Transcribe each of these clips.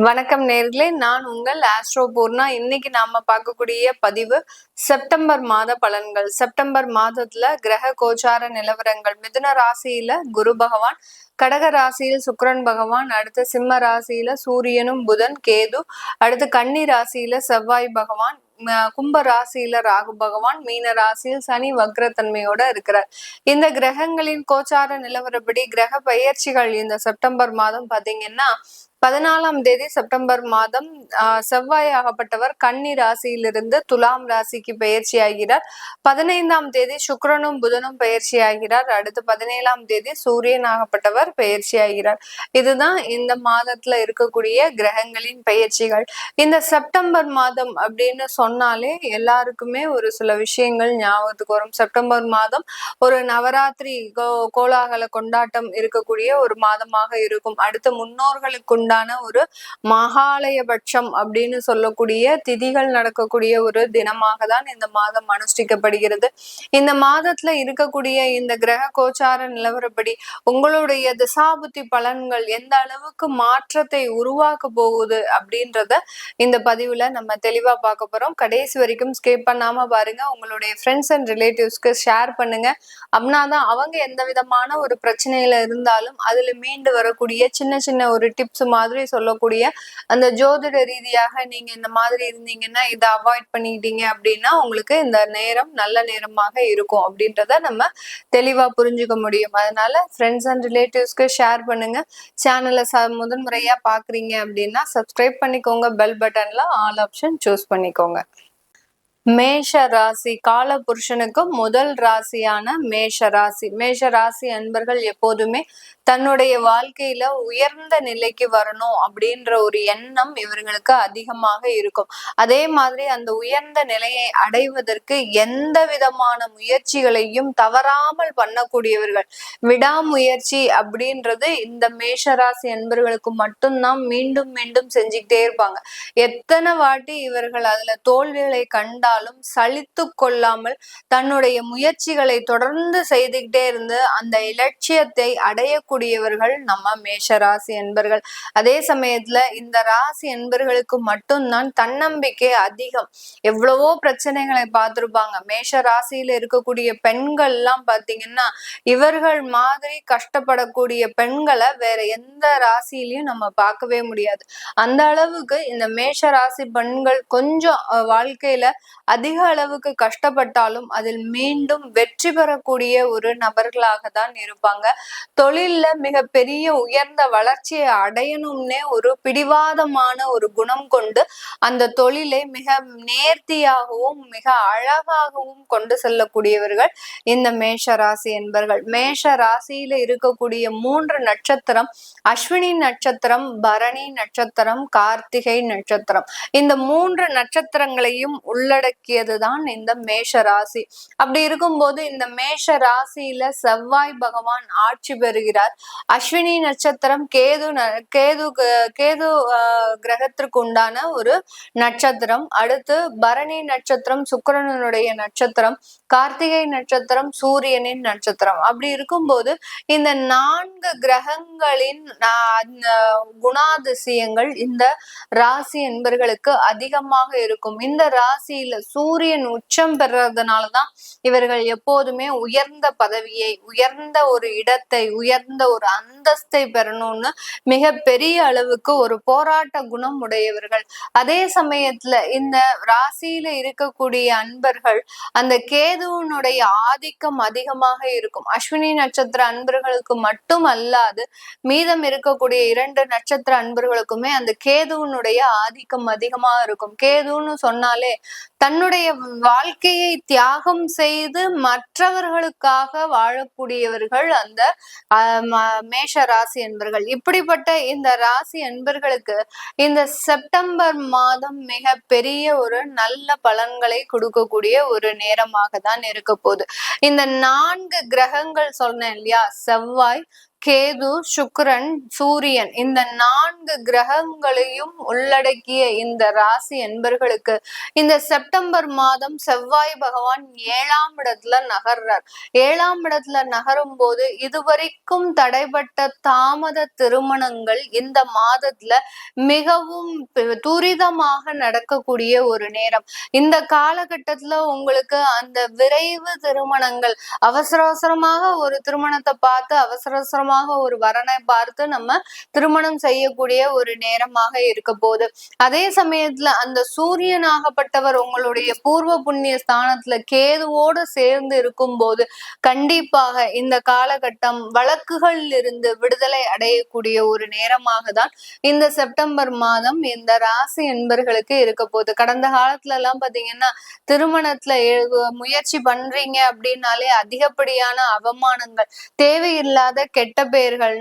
வணக்கம் நேர்களே, நான் உங்கள் ஆஸ்ட்ரோ பூர்ணா. இன்னைக்கு நாம பார்க்கக்கூடிய பதிவு செப்டம்பர் மாத பலன்கள். செப்டம்பர் மாதத்துல கிரக கோச்சார நிலவரங்கள். மிதுன ராசியில குரு பகவான், கடக ராசியில் சுக்கிரன் பகவான், அடுத்து சிம்ம ராசியில சூரியனும் புதன் கேது, அடுத்து கன்னி ராசியில செவ்வாய் பகவான், கும்ப ராசியில ராகு பகவான், மீன ராசியில் சனி வக்ரத்தன்மையோட இருக்கிறார். இந்த கிரகங்களின் கோச்சார நிலவரப்படி கிரக பயிற்சிகள் இந்த செப்டம்பர் மாதம் பாத்தீங்கன்னா 14ஆம் தேதி செப்டம்பர் மாதம் செவ்வாய் ஆகப்பட்டவர் கன்னி ராசியிலிருந்து துலாம் ராசிக்கு பயிற்சி ஆகிறார். 15ஆம் தேதி சுக்கிரனும் புதனும் பயிற்சி ஆகிறார். அடுத்து 17ஆம் தேதி சூரியன் ஆகப்பட்டவர் பயிற்சி ஆகிறார். இதுதான் இந்த மாதத்துல இருக்கக்கூடிய கிரகங்களின் பயிற்சிகள். இந்த செப்டம்பர் மாதம் அப்படின்னு சொன்னாலே எல்லாருக்குமே ஒரு சில விஷயங்கள் ஞாபகத்துக்கு வரும். செப்டம்பர் மாதம் ஒரு நவராத்திரி கோலாகல கொண்டாட்டம் இருக்கக்கூடிய ஒரு மாதமாக இருக்கும். அடுத்து முன்னோர்களுக்கு ஒரு மகாலயபட்சம் அப்படின்னு சொல்லக்கூடிய திதிகள் நடக்கக்கூடிய ஒரு தினமாக தான் இந்த மாதம் அனுஷ்டிக்கப்படுகிறது. இந்த மாதத்துல இருக்கக்கூடிய இந்த கிரக கோச்சார நிலவரப்படி உங்களுடைய திசாபுத்தி பலன்கள் எந்த அளவுக்கு மாற்றத்தை உருவாக்க போகுது அப்படின்றத இந்த பதிவுல நம்ம தெளிவா பார்க்க போறோம். கடைசி வரைக்கும் ஸ்கிப் பண்ணாம பாருங்க. உங்களுடைய ஃப்ரெண்ட்ஸ் அண்ட் ரிலேட்டிவ்ஸ்க்கு ஷேர் பண்ணுங்க. அப்படின்னாதான் அவங்க எந்த விதமான ஒரு பிரச்சனையில இருந்தாலும் அதுல மீண்டு வரக்கூடிய சின்ன சின்ன ஒரு டிப்ஸ் மாதிரி சொல்லக்கூடிய அந்த ஜோதிட ரீதியாக நீங்க இந்த மாதிரி இருந்தீங்கன்னா இதை அவாய்ட் பண்ணிக்கிட்டீங்க அப்படின்னா உங்களுக்கு இந்த நேரம் நல்ல நேரமாக இருக்கும் அப்படின்றத நம்ம தெளிவா புரிஞ்சுக்க முடியும். அதனால ஃப்ரெண்ட்ஸ் அண்ட் ரிலேட்டிவ்ஸ்க்கு ஷேர் பண்ணுங்க. சேனலை முதன்முறையா பாக்குறீங்க அப்படின்னா சப்ஸ்கிரைப் பண்ணிக்கோங்க. பெல் பட்டன்ல ஆல் ஆப்ஷன் சூஸ் பண்ணிக்கோங்க. மேஷ ராசி கால புருஷனுக்கு முதல் ராசியான மேஷ ராசி. மேஷ ராசி அன்பர்கள் எப்போதுமே தன்னுடைய வாழ்க்கையில உயர்ந்த நிலைக்கு வரணும் அப்படின்ற ஒரு எண்ணம் இவர்களுக்கு அதிகமாக இருக்கும். அதே மாதிரி அந்த உயர்ந்த நிலையை அடைவதற்கு எந்த விதமான முயற்சிகளையும் தவறாமல் பண்ணக்கூடியவர்கள். விடாமுயற்சி அப்படின்றது இந்த மேஷராசி அன்பர்களுக்கு மட்டும்தான் மீண்டும் மீண்டும் செஞ்சுக்கிட்டே இருப்பாங்க. எத்தனை வாட்டி இவர்கள் அதுல தோல்விகளை கண்டாலும் சலித்து கொள்ளாமல் தன்னுடைய முயற்சிகளை தொடர்ந்து செய்துகிட்டே இருந்து அந்த இலட்சியத்தை அடையக்கூடியவர்கள் நம்ம மேஷ ராசி என்பர்கள். அதே சமயத்துல இந்த ராசி என்பர்களுக்கு மட்டும்தான் தன்னம்பிக்கை அதிகம். எவ்வளவோ பிரச்சனைகளை பார்த்திருப்பாங்க. மேஷ ராசியில இருக்கக்கூடிய பெண்கள் எல்லாம் பாத்தீங்கன்னா இவர்கள் மாதிரி கஷ்டப்படக்கூடிய பெண்களை வேற எந்த ராசியிலையும் நம்ம பார்க்கவே முடியாது. அந்த அளவுக்கு இந்த மேஷ ராசி பெண்கள் கொஞ்சம் வாழ்க்கையில அதிக அளவுக்கு கஷ்டப்பட்டாலும் அதில் மீண்டும் வெற்றி பெறக்கூடிய ஒரு நபர்களாக தான் இருப்பாங்க. தொழில்ல மிக பெரிய உயர்ந்த வளர்ச்சியை அடையணும்னே ஒரு பிடிவாதமான ஒரு குணம் கொண்டு அந்த தொழிலை மிக நேர்த்தியாகவும் மிக அழகாகவும் கொண்டு செல்லக்கூடியவர்கள் இந்த மேஷ ராசி என்பர்கள். மேஷ ராசியில இருக்கக்கூடிய 3 நட்சத்திரம் அஸ்வினி நட்சத்திரம், பரணி நட்சத்திரம், கார்த்திகை நட்சத்திரம். இந்த 3 நட்சத்திரங்களையும் உள்ளடக்கியதுதான் இந்த மேஷ ராசி. அப்படி இருக்கும்போது இந்த மேஷ ராசியில செவ்வாய் பகவான் ஆட்சி பெறுகிறார். அஸ்வினி நட்சத்திரம் கேது கிரகத்திற்கு உண்டான ஒரு நட்சத்திரம். அடுத்து பரணி நட்சத்திரம் சுக்கிரனுடைய நட்சத்திரம், கார்த்திகை நட்சத்திரம் சூரியனின் நட்சத்திரம். அப்படி இருக்கும்போது இந்த 4 கிரகங்களின் குணாதிசயங்கள் இந்த ராசி என்பர்களுக்கு அதிகமாக இருக்கும். இந்த ராசியில சூரியன் உச்சம் பெறறதுனாலதான் இவர்கள் எப்போதுமே உயர்ந்த பதவியை, உயர்ந்த ஒரு இடத்தை, உயர்ந்த ஒரு அந்தஸ்தை பெறணும்னு மிக பெரிய அளவுக்கு ஒரு போராட்ட குணம் உடையவர்கள். அதே சமயத்துல இந்த ராசியில இருக்கக்கூடிய அன்பர்கள் அந்த கேதுவனுடைய ஆதிக்கம் அதிகமாக இருக்கும். அஸ்வினி நட்சத்திர அன்பர்களுக்கு மட்டும் அல்லாது மீதம் இருக்கக்கூடிய 2 நட்சத்திர அன்பர்களுக்குமே அந்த கேதுவனுடைய ஆதிக்கம் அதிகமா இருக்கும். கேதுன்னு சொன்னாலே தன்னுடைய வாழ்க்கையை தியாகம் செய்து மற்றவர்களுக்காக வாழக்கூடியவர்கள் அந்த மேஷ ராசி என்பர்கள். இப்படிப்பட்ட இந்த ராசி என்பர்களுக்கு இந்த செப்டம்பர் மாதம் மிக பெரிய ஒரு நல்ல பலன்களை கொடுக்கக்கூடிய ஒரு நேரமாக தான் இருக்க போகுது. இந்த 4 கிரகங்கள் சொன்னேன் இல்லையா, செவ்வாய் கேது, சுக்கிரன், சூரியன் இந்த 4 கிரகங்களையும் உள்ளடக்கிய இந்த ராசி என்பர்களுக்கு இந்த செப்டம்பர் மாதம் செவ்வாய் பகவான் 7ஆம் இடத்துல நகர்றார். 7ஆம் இடத்துல நகரும் போது இதுவரைக்கும் தடைபட்ட தாமத திருமணங்கள் இந்த மாதத்துல மிகவும் துரிதமாக நடக்கக்கூடிய ஒரு நேரம். இந்த காலகட்டத்துல உங்களுக்கு அந்த விரைவு திருமணங்கள் அவசர அவசரமாக ஒரு திருமணத்தை பார்த்து அவசர அவசரமாக ஒரு வரனை பார்த்து நம்ம திருமணம் செய்யக்கூடிய ஒரு நேரமாக இருக்க போகுது. அதே சமயத்துல அந்த சூரியனாகப்பட்டவர் உங்களுடைய பூர்வ புண்ணிய ஸ்தானத்துல கேதுவோடு சேர்ந்து இருக்கும் போது கண்டிப்பாக இந்த காலகட்டம் வழக்குகள் இருந்து விடுதலை அடையக்கூடிய ஒரு நேரமாக தான் இந்த செப்டம்பர் மாதம் இந்த ராசி என்பர்களுக்கு இருக்க போகுது. கடந்த காலத்துல எல்லாம் பாத்தீங்கன்னா திருமணத்துல முயற்சி பண்றீங்க அப்படின்னாலே அதிகப்படியான அவமானங்கள், தேவையில்லாத கெட்ட பெயர்கள்,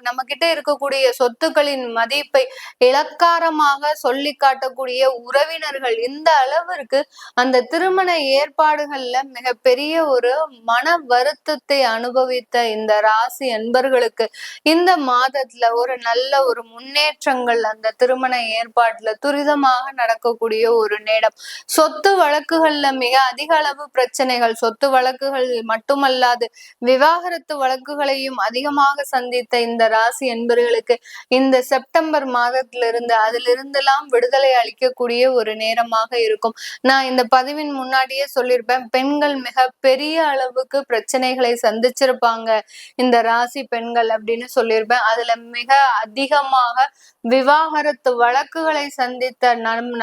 நம்ம கிட்ட இருக்கக்கூடிய சொத்துக்களின் மதிப்பை இலக்காரமாக சொல்லி காட்டக்கூடிய உறவினர்கள், இந்த அளவிற்கு அந்த திருமண ஏற்பாடுகள்ல மிகப்பெரிய ஒரு மன வருத்தத்தை அனுபவித்த இந்த ராசி என்பர்களுக்கு இந்த மாதத்துல ஒரு நல்ல ஒரு முன்னேற்றங்கள் அந்த திருமண ஏற்பாட்டுல துரிதமாக நடக்கக்கூடிய ஒரு நேரம். சொத்து வழக்குகள்ல மிக அதிக அளவு பிரச்சனைகள், சொத்து வழக்குகள் மட்டுமல்லாது விவாகரத்து வழக்குகளையும் அதிகமாக சந்தித்த இந்த ராசி என்பர்களுக்கு இந்த செப்டம்பர் மாதத்திலிருந்து அதிலிருந்தெல்லாம் விடுதலை அளிக்கக்கூடிய ஒரு நேரமாக இருக்கும். நான் இந்த பதிவின் முன்னாடியே சொல்லியிருப்பேன், பெண்கள் மிக பெரிய அளவுக்கு பிரச்சனைகளை சந்திச்சிருப்பாங்க இந்த ராசி பெண்கள் அப்படின்னு சொல்லியிருப்பேன். அதுல மிக அதிகமாக விவாகரத்து வழக்குகளை சந்தித்த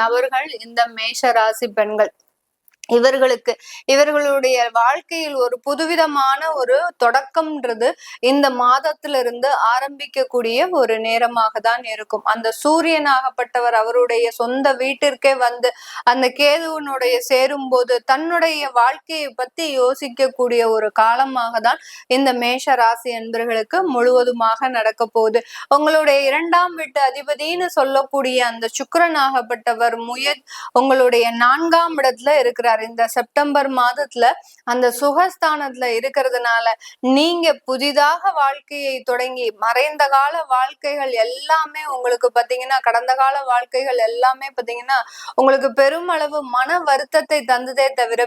நபர்கள் இந்த மேஷ ராசி பெண்கள். இவர்களுடைய வாழ்க்கையில் ஒரு புதுவிதமான ஒரு தொடக்கம்ன்றது இந்த மாதத்திலிருந்து ஆரம்பிக்கக்கூடிய ஒரு நேரமாக தான் இருக்கும். அந்த சூரியனாகப்பட்டவர் அவருடைய சொந்த வீட்டிற்கே வந்து அந்த கேதுவனுடைய சேரும் போது தன்னுடைய வாழ்க்கையை பத்தி யோசிக்கக்கூடிய ஒரு காலமாக தான் இந்த மேஷ ராசி என்பர்களுக்கு முழுவதுமாக நடக்க போகுது. உங்களுடைய 2ஆம் வீட்டு அதிபதினு சொல்லக்கூடிய அந்த சுக்கிரனாகப்பட்டவர் உங்களுடைய 4ஆம் இடத்துல இருக்கிறார். இந்த செப்டம்பர் மாதத்துல அந்த சுகஸ்தானத்துல இருக்கிறதுனால நீங்க புதிதாக வாழ்க்கையை தொடங்கி மறைந்த கால வாழ்க்கைகள் எல்லாமே உங்களுக்கு பாத்தீங்கன்னா கடந்த கால வாழ்க்கைகள் எல்லாமே பாத்தீங்கன்னா உங்களுக்கு பெருமளவு மன வருத்தத்தை தந்ததே தவிர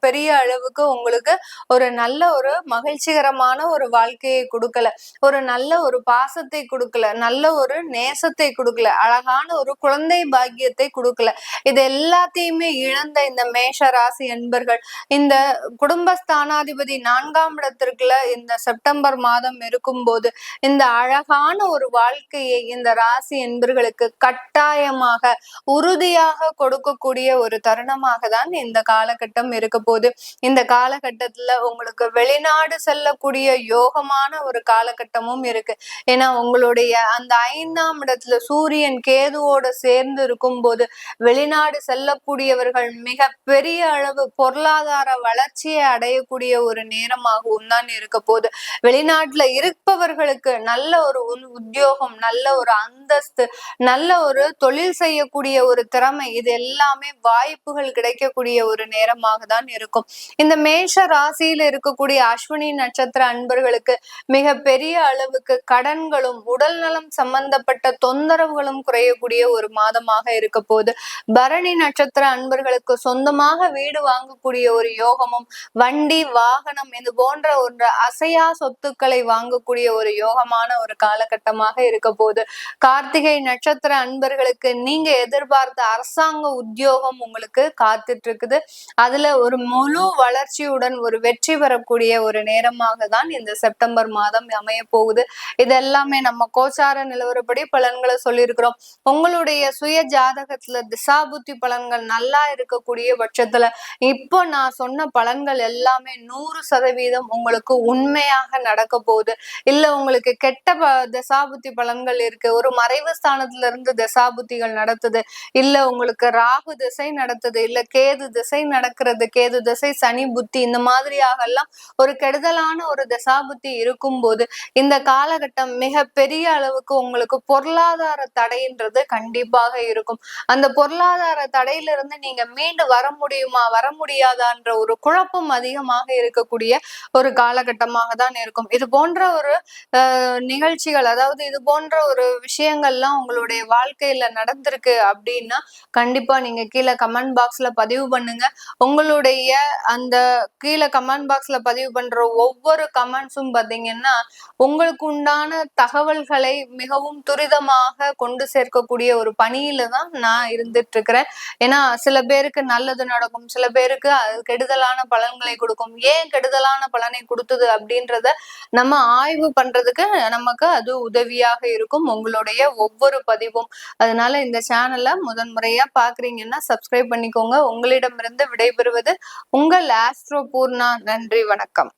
பெரிய அளவுக்கு உங்களுக்கு ஒரு நல்ல ஒரு மகிழ்ச்சிகரமான ஒரு வாழ்க்கையை கொடுக்கல, ஒரு நல்ல ஒரு பாசத்தை கொடுக்கல, நல்ல ஒரு நேசத்தை கொடுக்கல, அழகான ஒரு குழந்தை பாக்கியத்தை கொடுக்கல. இது எல்லாத்தையுமே இழந்த இந்த மேஷ ராசி என்பர்கள் இந்த குடும்பஸ்தானாதிபதி 4ஆம் இடத்திற்குள்ள இந்த செப்டம்பர் மாதம் இருக்கும்போது இந்த அழகான ஒரு வாழ்க்கையை இந்த ராசி என்பர்களுக்கு கட்டாயமாக உறுதியாக கொடுக்கக்கூடிய ஒரு தருணமாக தான் இந்த காலகட்டம் இருக்க போது. இந்த காலகட்டத்துல உங்களுக்கு வெளிநாடு செல்லக்கூடிய யோகமான ஒரு காலகட்டமும் இருக்கு. ஏன்னா உங்களுடைய அந்த 5ஆம் இடத்துல சூரியன் கேதுவோட சேர்ந்து இருக்கும் போது வெளிநாடு செல்லக்கூடியவர்கள் மிக பெரிய அளவு பொருளாதார வளர்ச்சியை அடையக்கூடிய ஒரு நேரமாகவும் தான் இருக்க போது. வெளிநாட்டுல இருப்பவர்களுக்கு நல்ல ஒரு உத்தியோகம், நல்ல ஒரு அந்தஸ்து, நல்ல ஒரு தொழில் செய்யக்கூடிய ஒரு திறமை, இது எல்லாமே வாய்ப்புகள் கிடைக்கக்கூடிய ஒரு நேரமாக தான் இருக்கும். இந்த மேஷ ராசியில இருக்கக்கூடிய அஸ்வினி நட்சத்திர அன்பர்களுக்கு மிக பெரிய அளவுக்கு கடன்களும் உடல் நலம் சம்பந்தப்பட்ட தொந்தரவுகளும் குறையக்கூடிய ஒரு மாதமாக இருக்க போது. பரணி நட்சத்திர அன்பர்களுக்கு சொந்தமாக வீடு வாங்கக்கூடிய ஒரு யோகமும், வண்டி வாகனம் இது போன்ற ஒரு அசையா சொத்துக்களை வாங்கக்கூடிய ஒரு யோகமான ஒரு காலகட்டமாக இருக்க போது. கார்த்திகை நட்சத்திர அன்பர்களுக்கு நீங்க எதிர்பார்த்த அரசாங்க உத்தியோகம் உங்களுக்கு காத்துட்டு இருக்குது. அதுல ஒரு முழு வளர்ச்சியுடன் ஒரு வெற்றி பெறக்கூடிய ஒரு நேரமாக தான் இந்த செப்டம்பர் மாதம் அமைய போகுது. இதெல்லாமே நம்ம கோச்சார நிலவரப்படி பலன்களை சொல்லியிருக்கிறோம். உங்களுடைய சுய ஜாதகத்துல திசாபுத்தி பலன்கள் நல்லா இருக்கக்கூடிய பட்சத்துல இப்போ நான் சொன்ன பலன்கள் எல்லாமே 100% உங்களுக்கு உண்மையாக நடக்க போகுது. இல்ல உங்களுக்கு கெட்ட தசாபுத்தி பலன்கள் இருக்கு, ஒரு மறைவு ஸ்தானத்துல இருந்து தசாபுத்திகள் நடத்துது, இல்ல உங்களுக்கு ராகு திசை நடத்துது, இல்ல கேது திசை நடக்கிறது, கேது திசை சனி புத்தி இந்த மாதிரியாக எல்லாம் ஒரு கெடுதலான ஒரு தசாபுத்தி இருக்கும் போது இந்த காலகட்டம் மிக பெரிய அளவுக்கு உங்களுக்கு பொருளாதார தடைன்றது கண்டிப்பாக இருக்கும். அந்த பொருளாதார தடையிலிருந்து நீங்க மீண்டு வர முடியும் முடியுமா வர முடியாதான்ற ஒரு குழப்பம் அதிகமாக இருக்கக்கூடிய ஒரு காலகட்டமாக தான் இருக்கும். இது போன்ற ஒரு நிகழ்ச்சிகள், அதாவது இது போன்ற ஒரு விஷயங்கள்லாம் உங்களுடைய வாழ்க்கையில நடந்திருக்கு அப்படின்னா கண்டிப்பா நீங்க கீழே கமெண்ட் பாக்ஸ்ல பதிவு பண்ணுங்க. உங்களுடைய அந்த கீழே கமெண்ட் பாக்ஸ்ல பதிவு பண்ற ஒவ்வொரு கமெண்ட்ஸும் பாத்தீங்கன்னா உங்களுக்கு உண்டான தகவல்களை மிகவும் துரிதமாக கொண்டு சேர்க்கக்கூடிய ஒரு பணியில தான் நான் இருந்துட்டு இருக்கிறேன். ஏன்னா சில பேருக்கு நல்லது நடக்கும், சில பேருக்கு அது கெடுதலான பலன்களை கொடுக்கும். ஏன் கெடுதலான பலனை கொடுத்தது அப்படின்றத நம்ம ஆய்வு பண்றதுக்கு நமக்கு அது உதவியாக இருக்கும் உங்களுடைய ஒவ்வொரு பதிவும். அதனால இந்த சேனலை முதன்முறையா பாக்குறீங்கன்னா சப்ஸ்கிரைப் பண்ணிக்கோங்க. உங்களிடமிருந்து விடைபெறுவது உங்கள் ஆஸ்ட்ரோ பூர்ணா. நன்றி, வணக்கம்.